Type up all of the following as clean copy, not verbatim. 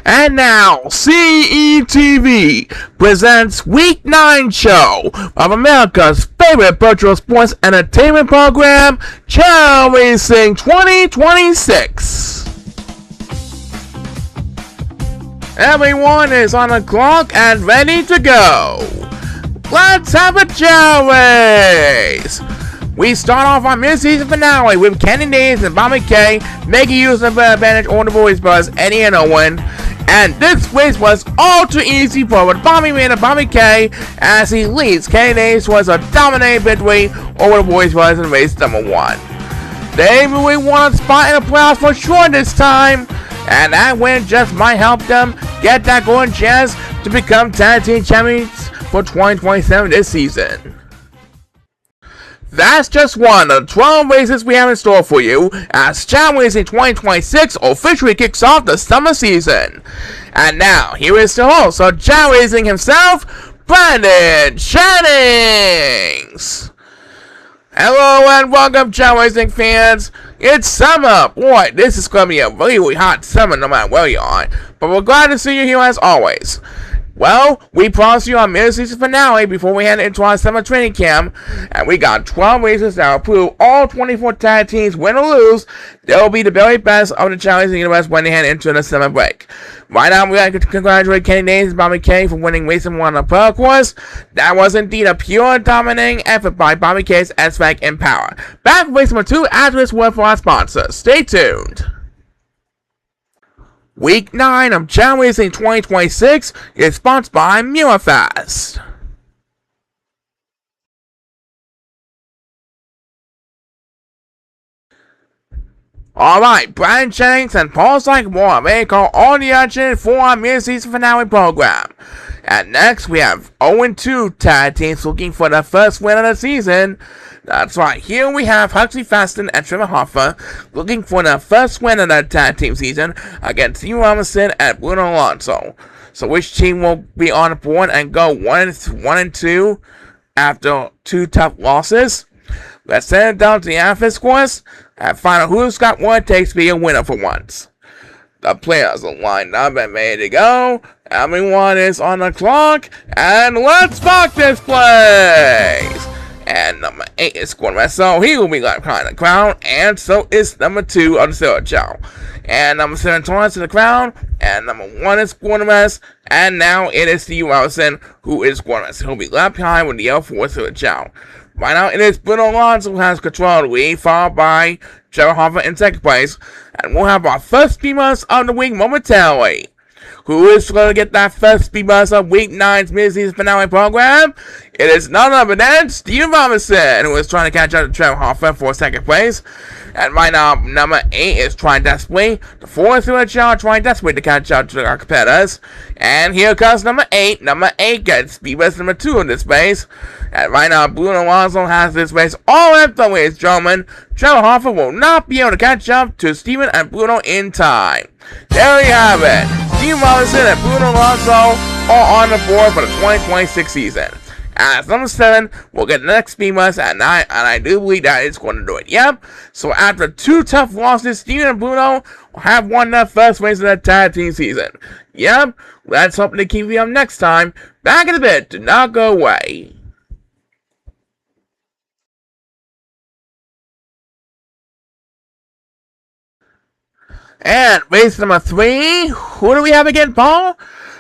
And now, CETV presents Week 9 show of America's favorite virtual sports entertainment program, Chao Racing 2026. Everyone is on the clock and ready to go. Let's have a Chao race! We start off our mid-season finale with Kenny Days and Bobby K making use of the advantage over the Voice Buzz, Eddie and Owen. And this race was all too easy for Bobby Ray and Bobby K as he leads Kenny Days towards a dominating victory over the Voice Buzz in race number 1. They really won a spot in the playoffs for sure this time, and that win just might help them get that golden chance to become tag team champions for 2027 this season. That's just one of the 12 races we have in store for you as Chao Racing 2026 officially kicks off the summer season. And now, here is the host of Chao Racing himself, Brandon Jennings. Hello and welcome, Chao Racing fans. It's summer. Boy, this is going to be a really hot summer no matter where you are. But we're glad to see you here as always. Well, we promised you our mid-season finale before we head into our summer training camp, and we got 12 races that will prove all 24 tag teams, win or lose. They will be the very best of the Chao Racing universe when they head into the summer break. Right now, we'd like to congratulate Kenny Days and Bobby K for winning race number 1 on the Pearl course. That was indeed a pure dominating effort by Bobby K's S-Vac Empower. Back for race number 2 after this word for our sponsors. Stay tuned. Week 9 of Chao Racing 2026 is sponsored by Mirafast. Alright, Brandon Jennings and Paul Sycamore may call all the action for our mid-season finale program. And next we have 0-2 tag teams looking for their first win of the season. That's right, here we have Huxley Faston and Trevor Hoffa looking for their first win of the tag team season against Steve Robinson and Bruno Alonso. So which team will be on the board and go 1-2 after 2 tough losses? Let's send it down to the office course and find out who's got what it takes to be a winner for once. The players are lined up and ready to go. Everyone is on the clock, and let's rock this place! And number 8 is Squad so he will be left behind the crown, and so is number 2 of the Silver Chao. And number 7 Torrance to the crown, and number 1 is Squad and now it is Steve Robinson who is Squad He'll be left behind with the L4 Silver Chao. Right now it is Bruno Alonso who has control of the lead, followed by Trevor Hoffa in second place, and we'll have our first speed bus of the week momentarily. Who is going to get that first speed bus of Week 9's mid-season finale program? It is none other than Steve Robinson, who is trying to catch up to Trevor Hoffa for second place. And right now, number 8 is trying desperately. The 4 is Silver Chao trying desperately to catch up to our competitors. And here comes number 8. Number 8 gets speed bus number 2 in this race. And right now, Bruno Alonso has this race all left, ladies and gentlemen. Trevor Hoffa will not be able to catch up to Steven and Bruno in time. There you have it. Steve Robinson and Bruno Alonso are on the board for the 2026 season. As number 7, we'll get the next speed bus at 9, and I do believe that it's going to do it. Yep. So after 2 tough losses, Steven and Bruno have won their first race of the tag team season. Yep. Let's hope they keep you up next time. Back in a bit. Do not go away. And race number 3, who do we have again, Paul?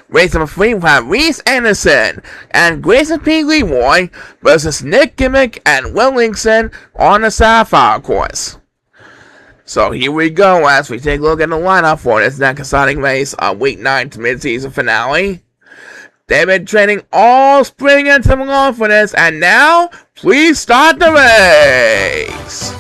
Race number 3, we have Reese Anderson and Grayson P. Leroy versus Nick Gimmick and Will Linkson on the Sapphire course. So here we go as we take a look at the lineup for this next exciting race on Week 9's mid-season finale. They've been training all spring and summer long for this, and now, please start the race!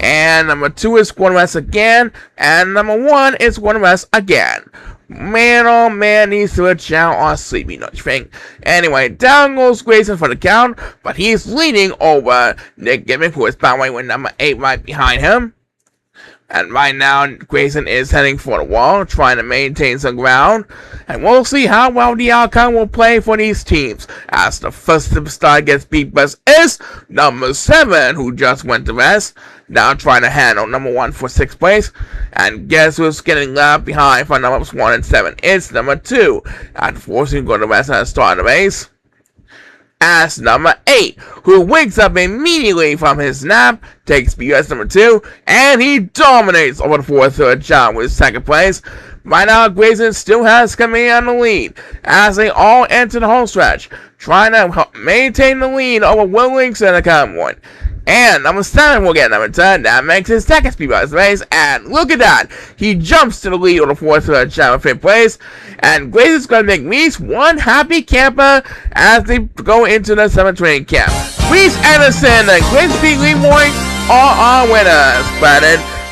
And number 2 is Squad West again, and number 1 is Squad West again. Man, oh man, these Silver Chao are sleepy, don't you think? Anyway, down goes Grayson for the count, but he's leading over Nick Gimmick, who is by the way with number 8 right behind him. And right now, Grayson is heading for the wall, trying to maintain some ground. And we'll see how well the outcome will play for these teams. As the first superstar gets beat by is number 7, who just went to rest. Now trying to handle number 1 for 6th place. And guess who's getting left behind for numbers 1 and 7? It's number 2. And forcing to go to rest at the start of the race. As number 8, who wakes up immediately from his nap, takes BS number 2, and he dominates over the 4th Chao with 2nd place. Right now, Grayson still has command on the lead as they all enter the home stretch, trying to maintain the lead over Will Links and the convoy. And number 7 will get number 10. That makes his 2nd speed bus race. And look at that. He jumps to the lead on the 4th Chao in 5th place. And Grayson's going to make at least one happy camper as they go into the 7th training camp. Reese Anderson and Grayson P. Lemoy are our winners. But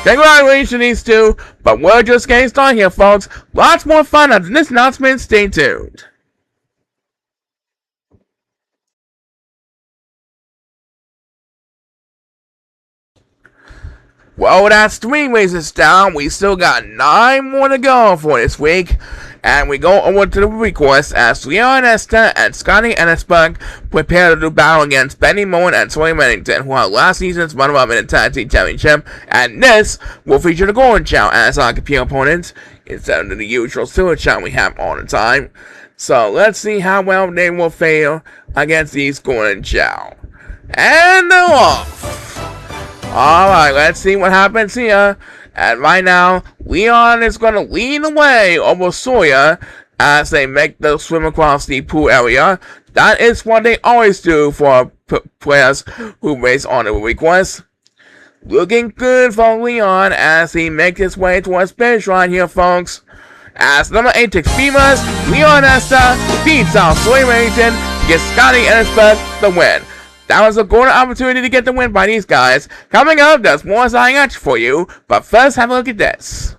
congratulations to these two. But we're just getting started here, folks. Lots more fun after this announcement. Stay tuned. Well, that's 3 races down. We still got 9 more to go for this week. And we go over to the request as Leon Esther and Scotty Ennisberg prepare to do battle against Benny Moen and Troy Reddington, who are last season's runner-up in the Tag Team Championship. And this will feature the Golden Chao as our computer opponents instead of the usual Silver Chao we have all the time. So let's see how well they will fare against these Golden Chao. And they're off. Alright, let's see what happens here. And right now, Leon is going to lead the way over Sawyer as they make the swim across the pool area. That is what they always do for players who race on the request. Looking good for Leon as he makes his way towards finish line here, folks. As number 8 takes Beamers, Leon Esther beats out Sawyer Reddington to get Scotty Ennisberg the win. That was a golden opportunity to get the win by these guys. Coming up, there's more exciting action for you, but first have a look at this.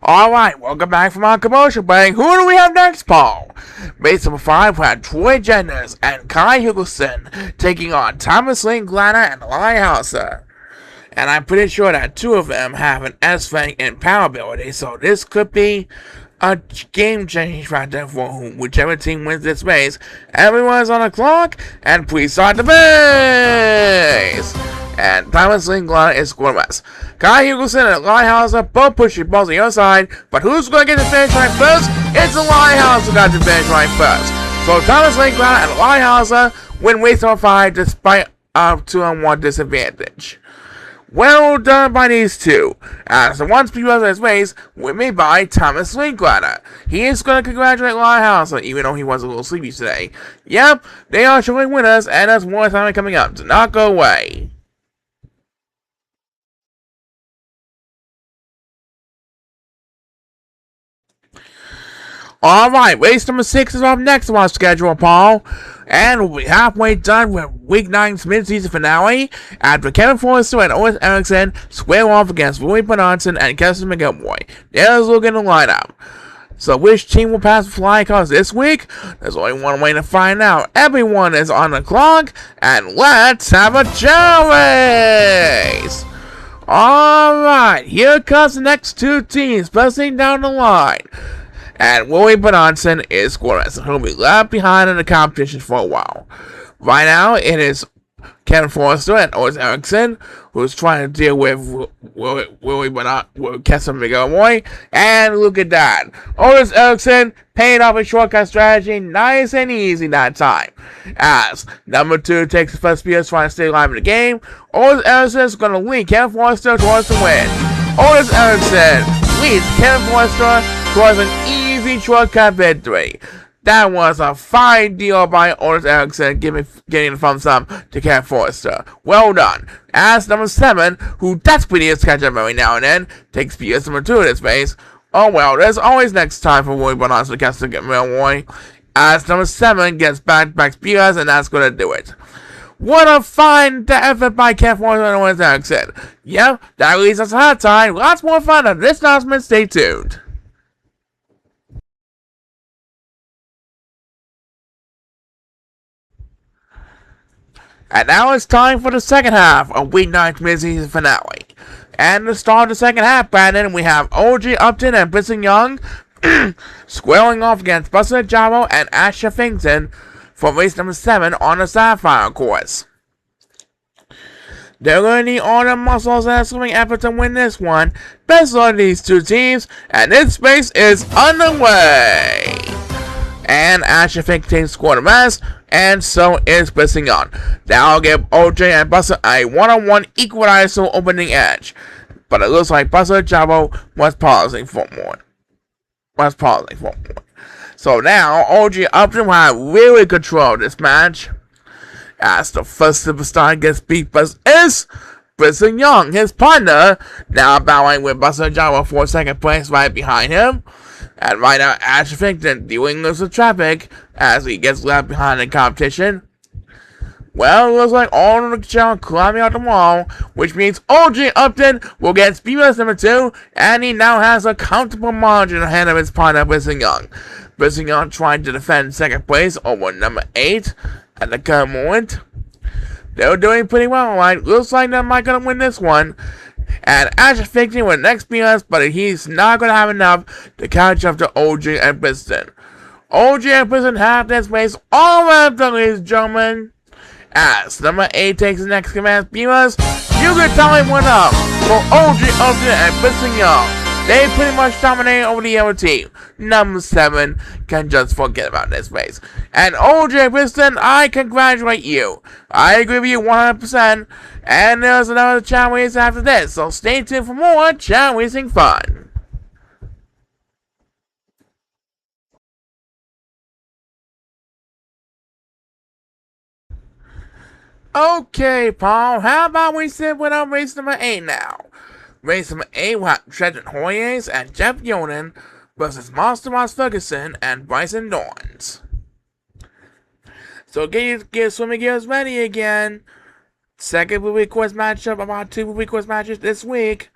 Alright, welcome back from our commercial break. Who do we have next, Paul? Race number 5, we had Troy Jenners and Kai Hugelson taking on Thomas Linklater and Eli Hauser. And I'm pretty sure that 2 of them have an S-Rank in power ability, so this could be a game-changing factor for whichever team wins this race. Everyone's on the clock, and please start the race! And Thomas Linklater is scoring west. Kai Hugelson and Eli Hauser both pushing balls on the other side, but who's going to get the finish line first? It's Eli Hauser who got the finish line first. So Thomas Linklater and Eli Hauser win race number 5 despite a 2-on-1 disadvantage. Well done by these two, as the one speed of this race was made by Thomas Linklater. He is going to congratulate Eli Hauser, even though he was a little sleepy today. Yep, they are showing winners, and there's more time coming up. Do not go away. Alright, race number 6 is up next on our schedule, Paul. And we'll be halfway done with Week 9's mid-season finale after Kevin Forrester and Owen Erickson square off against Louis Bonanson and Kevin McElroy. There's a look at the lineup. So which team will pass the flying cars this week? There's only one way to find out. Everyone is on the clock, and let's have a Chao race! Alright, here comes the next 2 teams buzzing down the line. And Willie Bonanson is scoreless, so he'll be left behind in the competition for a while. Right now, it is Kevin Forrester and Otis Erickson who's trying to deal with Kessler McElroy. And look at that. Otis Erickson paid off a shortcut strategy nice and easy that time. As number 2 takes the first speed trying to stay alive in the game, Otis Erickson is going to lead Kevin Forrester towards the win. Otis Erickson leads Kevin Forrester towards an easy shortcut victory. That was a fine deal by Otis Erickson, getting the thumbs up to Kevin Forrester. Well done. As number 7, who desperately needs to catch up every now and then, takes PS number 2 in this race. Oh well, there's always next time for Roy Bonanza to catch the Roy. As number 7 gets back spears, and that's going to do it. What a fine effort by Kevin Forrester and Otis Erickson. Yep, that leads us to halftime. Lots more fun on this announcement. Stay tuned. And now it's time for the second half of Week 9's mid-season finale. And to start the second half, Brandon, we have Ozzie Upton and Bryson Young squaring off against Buster Chao and Asher Finkton for race number 7 on the Sapphire course. They're going to need all their muscles and swimming effort to win this one. Best of these two teams, and this race is underway. And Asher Finkton scored the rest, and so is Bryson Young. That'll give OJ and Buster a one-on-one equalizer opening edge. But it looks like Buster Chao was pausing for more. So now, Ozzie Upton will have really control of this match. As the first superstar gets beat is Bryson Young, his partner, now battling with Buster Chao for second place right behind him. And right now, Asher Finkton dealing with the traffic as he gets left behind in competition. Well, it looks like all of the Chao climbing out the wall, which means Ozzie Upton will get speed race number 2, and he now has a comfortable margin ahead of his partner, Bryson Young. Bryson Young trying to defend second place over number 8 at the current moment. They're doing pretty well, right? Looks like they might gonna win this one. And Asher Finkton with the next BS, but he's not gonna have enough to catch up to Ozzie and Bryson. Ozzie and Bryson have this race all wrapped up, ladies and gentlemen. As number 8 takes the next command BS, you can tell him what up for Ozzie Upton and Bryson Young. They pretty much dominated over the other team. Number 7 can just forget about this race. And Ozzie and Bryson, I congratulate you. I agree with you 100%. And there's another Chao race after this, so stay tuned for more Chao racing fun. Okay, Paul, how about we sit with our race number 8 now? Race number 8 will have Trenton Hoyes and Jeff Yonan versus Monster Ross Ferguson and Bryson Dorns. So get swimming gears ready again. Second week course matchup, about 2 week course matches this week.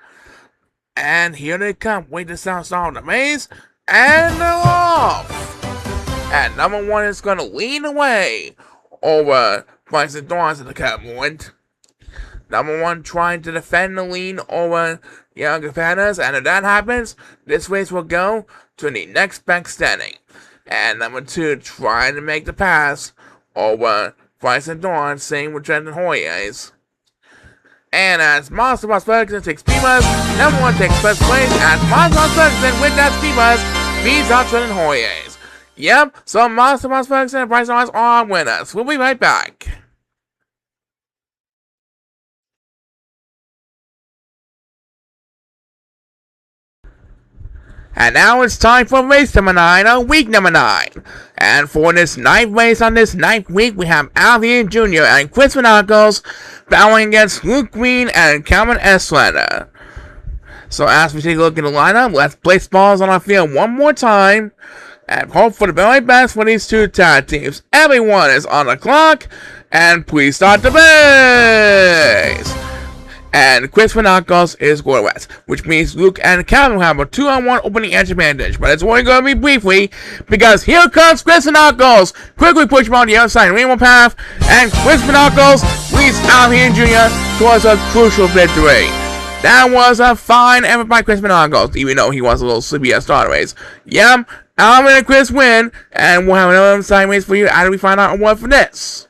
And here they come. Wait to sound on the race. And they're off. And number 1 is going to lean away over Bryson Dorns at the current moment. Number 1 trying to defend the lean over young competitors, and if that happens, this race will go to the next back standing. And number 2 trying to make the pass over Bryson Dorns, same with Trenton Hoyes. And as Monster Ross Ferguson takes speeders, number 1 takes first place as Monster Ross Ferguson with that speeders beats out Trenton Hoyes. Yep, so Monster Ross Ferguson and Bryson Dorns are our winners. We'll be right back. And now it's time for race number 9 on week number 9. And for this 9th race on this 9th week, we have Alvin Jr. and Chris Manacos battling against Luke Green and Cameron Eslander. So as we take a look at the lineup, let's place balls on our field one more time and hope for the very best for these two tag teams. Everyone is on the clock, and please start the race. And Chris Manacos is going west, which means Luke and Calvin will have a 2-on-1 opening edge advantage. But it's only going to be briefly, because here comes Chris Manacos. Quickly push him on the outside rainbow path, and Chris Manacos leads Alvin Jr. towards a crucial victory. That was a fine effort by Chris Manacos, even though he was a little sleepy at start race. Yep, Alvin and Chris win, and we'll have another side race for you after we find out what for this.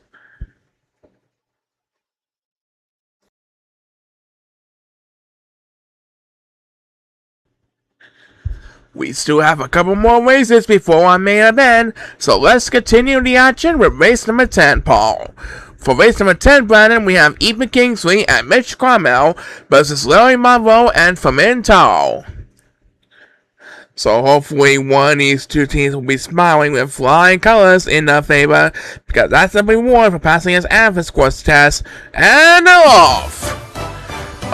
We still have a couple more races before our main event, so let's continue the action with race number 10, Paul. For race number 10, Brandon, we have Ethan Kingsley and Mitch Carmel versus Larry Monroe and Famin Tao. So hopefully one of these two teams will be smiling with flying colors in their favor, because that's the reward for passing his Amphitheater course test, and they're off!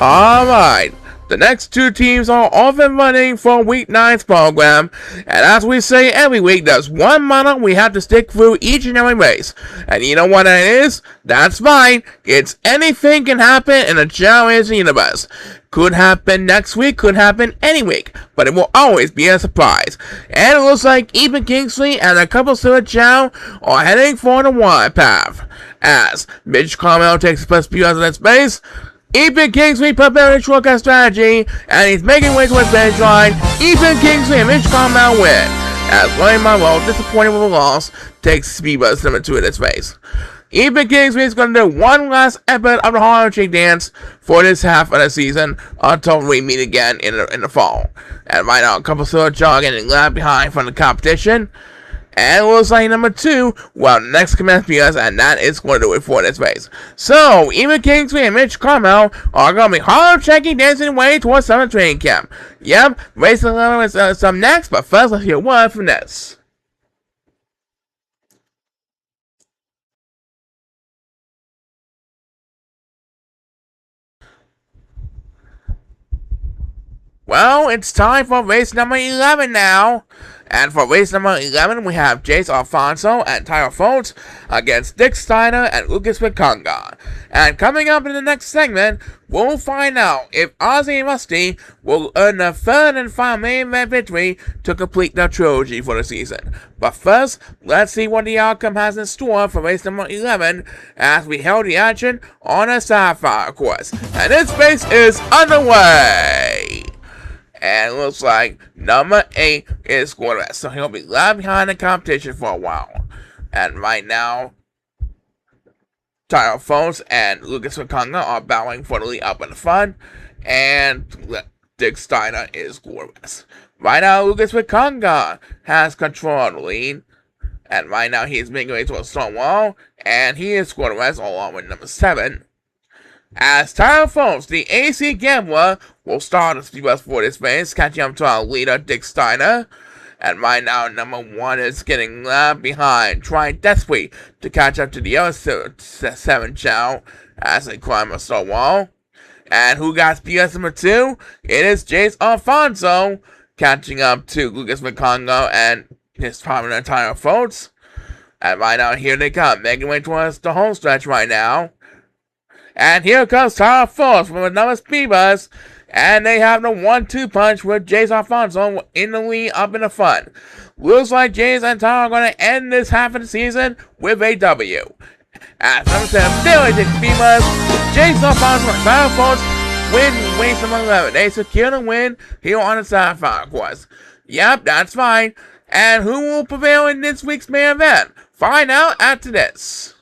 Alright. The next two teams are off and running for week 9's program, and as we say every week, there's one model we have to stick through each and every race. And you know what that is? That's right, it's anything can happen in the Chao Racing universe. Could happen next week, could happen any week, but it will always be a surprise. And it looks like Ethan Kingsley and a couple Silver Chao are heading for the wide path. As Mitch Carmel takes plus speed out of that space, Ethan Kingsley preparing a shortcut strategy, and he's making way to his finish line. Ethan Kingsley and Mitch Carmel win. As Ryan Marlowe, disappointed with a loss, takes Speed Bus number 2 in his face. Ethan Kingsley is going to do one last episode of the Harlem Shake Dance for this half of the season until we meet again in the fall. And right now, a couple of jogging and left behind from the competition. And it looks like number 2, well, next commence us, and that is going to do it for this race. So, Ethan Kingsley and Mitch Carmel are going to be Harlem Shaking dancing way towards summer training camp. Yep, race 11 is some next, but first let's hear one from this. Well, it's time for race number 11 now. And for race number 11, we have Jace Alfonso and Tyler Foltz against Dick Steiner and Lucas Wikonga. And coming up in the next segment, we'll find out if Ozzie and Rusty will earn the third and final main event victory to complete the trilogy for the season. But first, let's see what the outcome has in store for race number 11 as we held the action on a Sapphire course. And this race is underway. And it looks like number 8 is quarterback, so he'll be left behind the competition for a while. And right now, Tyler Foltz and Lucas Wikonga are battling for the lead up in the front, and Dick Steiner is quarterback. Right now, Lucas Wikonga has control of the lead, and right now he is making way to a stone wall, and he is quarterback along with number 7. As Tyler Foltz, the AC Gambler, will start the speed bus for this race, catching up to our leader, Dick Steiner. And right now, number 1 is getting left behind, trying desperately to catch up to the other 7 Chao as they climb a stone wall. And who got speed bus number 2? It is Jace Alfonso, catching up to Lucas Wikonga and his partner, Tyler Foltz. And right now, here they come, making way towards the home stretch right now. And here comes Tyler Foltz from another speed bus, and they have the 1-2 punch with Jace Alfonso in the lead up in the front. Looks like Jace and Tyler are going to end this half of the season with a W. As number 7, Billy takes speed bus, Jace Alfonso and Tyler Foltz win race number 11. They secure the win here on the Sapphire course. Yep, that's fine. And who will prevail in this week's main event? Find out after this.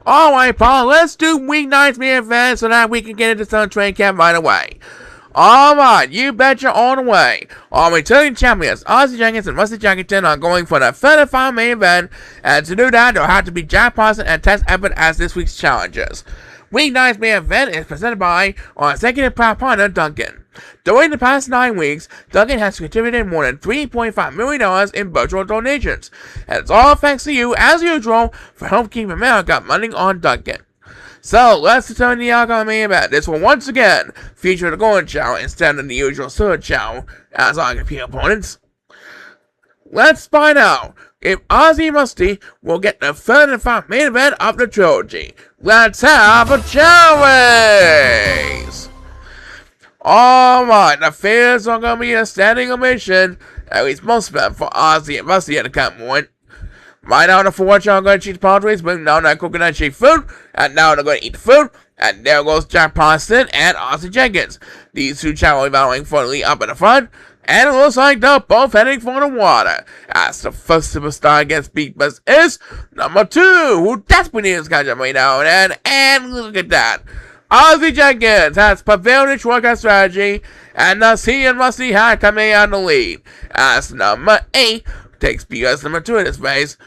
Alright, Paul, let's do week 9's main event so that we can get into some training camp right away. Alright, you betcha on the way. Our returning champions, Ozzie Jenkins and Rusty Jackington, are going for the third and final main event, and to do that, they'll have to be Jack Parson and Tess Everett as this week's challengers. Week 9's main event is presented by our executive proud partner, Duncan. During the past 9 weeks, Duncan has contributed more than $3.5 million in virtual donations, and it's all thanks to you, as usual, for helping keep America money on Duncan. So, let's determine the outcome of the main event. This will once again feature the Golden Chao instead of the usual Silver Chao as our competing opponents. Let's find out if Ozzie and Rusty will get the third and final main event of the trilogy. Let's have a Chao race! Alright, the fans are going to be a standing ovation, at least most of them, for Ozzie and Rusty at the camp point. Right now, the 4 Chao are going to cheat the Padres, but now they're cooking and cheap food, and now they're going to eat the food, and there goes Jack Parsons and Ozzie Jenkins. These 2 Chao are battling for the lead up in the front, and it looks like they're both heading for the water. As the first superstar against Beat Bus is number 2, who desperately needs to catch up right now, and look at that. Ozzie Jenkins has prevailed in shortcut strategy, and thus he and Rusty had coming out in the lead. As number 8 takes BS number 2 in this race.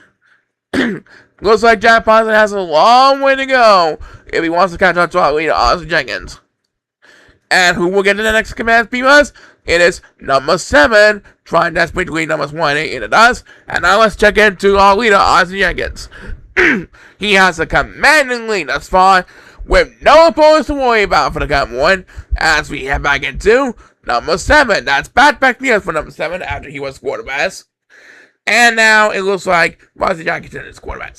Looks like Jack Parsons has a long way to go if he wants to catch up to our leader, Ozzie Jenkins. And who will get in the next command BS? It is number 7, trying desperately to lead numbers 1 and 8 in the dust. And now let's check into our leader, Ozzie Jenkins. He has a commanding lead thus far, with no opponents to worry about for the count 1, as we head back into number 7. That's back BS for number 7 after he was quarterback. And now it looks like Ozzie Jackington is quarterback.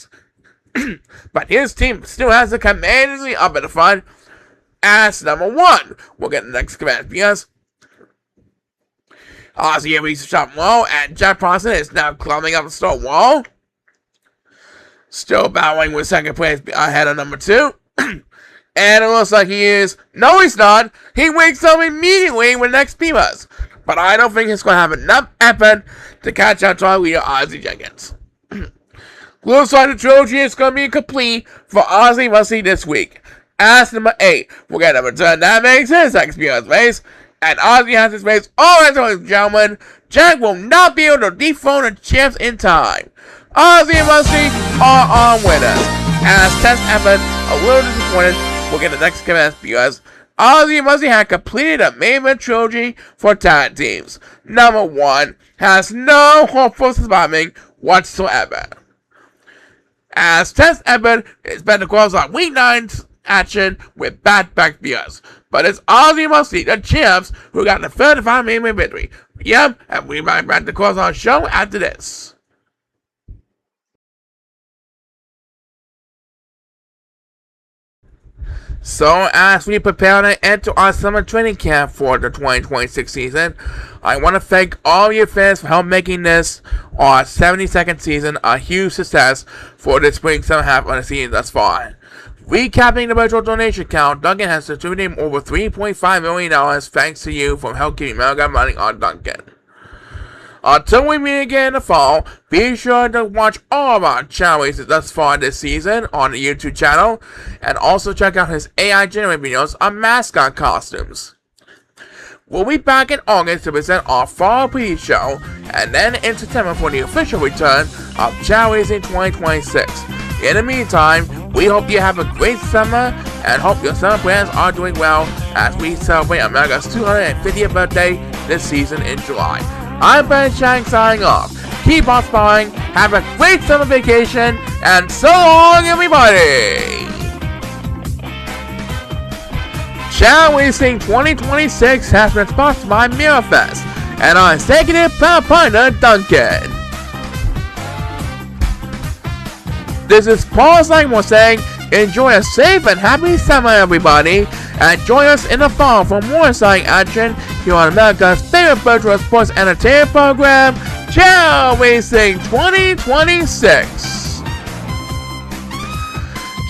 But his team still has a commanding lead up at the front, as number 1 will get the next command BS. Ozzie reaches the top wall, and Jack Bronson is now climbing up the stone wall. Still battling with second place ahead of number 2. And it looks like he is. No, he's not. He wakes up immediately with the next Beavers. But I don't think he's going to have enough effort to catch up to our leader, Ozzie Jenkins. Looks like the trilogy is going to be complete for Ozzie Rusty this week. As number 8, we'll get a return that makes his next Beavers race. And Ozzie has his race. Alright, ladies and gentlemen, Jack will not be able to dethrone the champs in time. Ozzie and Rusty are our winners. As test effort, a little disappointed, we'll get the next command because Ozzie and Rusty had completed a main event trilogy for tag teams. Number 1 has no hope for surviving whatsoever. As test effort, it's been to close on week 9's action with back-to-back viewers. But it's Ozzie and Rusty, the champs, who got the 35 main event victory. Yep, and we might back to close on the show after this. So, as we prepare to enter our summer training camp for the 2026 season, I want to thank all your fans for helping making this, our 72nd season, a huge success for the spring summer half of the season thus far. Recapping the virtual donation count, Duncan has distributed over $3.5 million thanks to you for helping keep America running on Duncan. Until we meet again in the fall, be sure to watch all of our Chao races thus far this season on the YouTube channel, and also check out his AI-generated videos on mascot costumes. We'll be back in August to present our fall preview show, and then in September for the official return of Chao Racing 2026. In the meantime, we hope you have a great summer, and hope your summer plans are doing well as we celebrate America's 250th birthday this season in July. I'm Ben Shang signing off. Keep on sparring, have a great summer vacation, and so long everybody! Chao Racing 2026 has been sponsored by MirrorFest and our executive proud partner Duncan. This is Paul Simon saying, enjoy a safe and happy summer everybody, and join us in the fall for more exciting action here on America's favorite virtual sports entertainment program, Chao Racing 2026.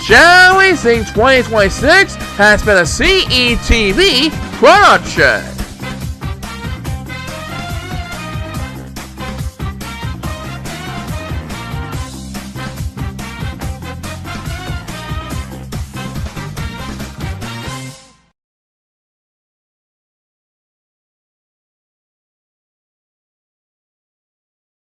Chao Racing 2026 has been a CETV production.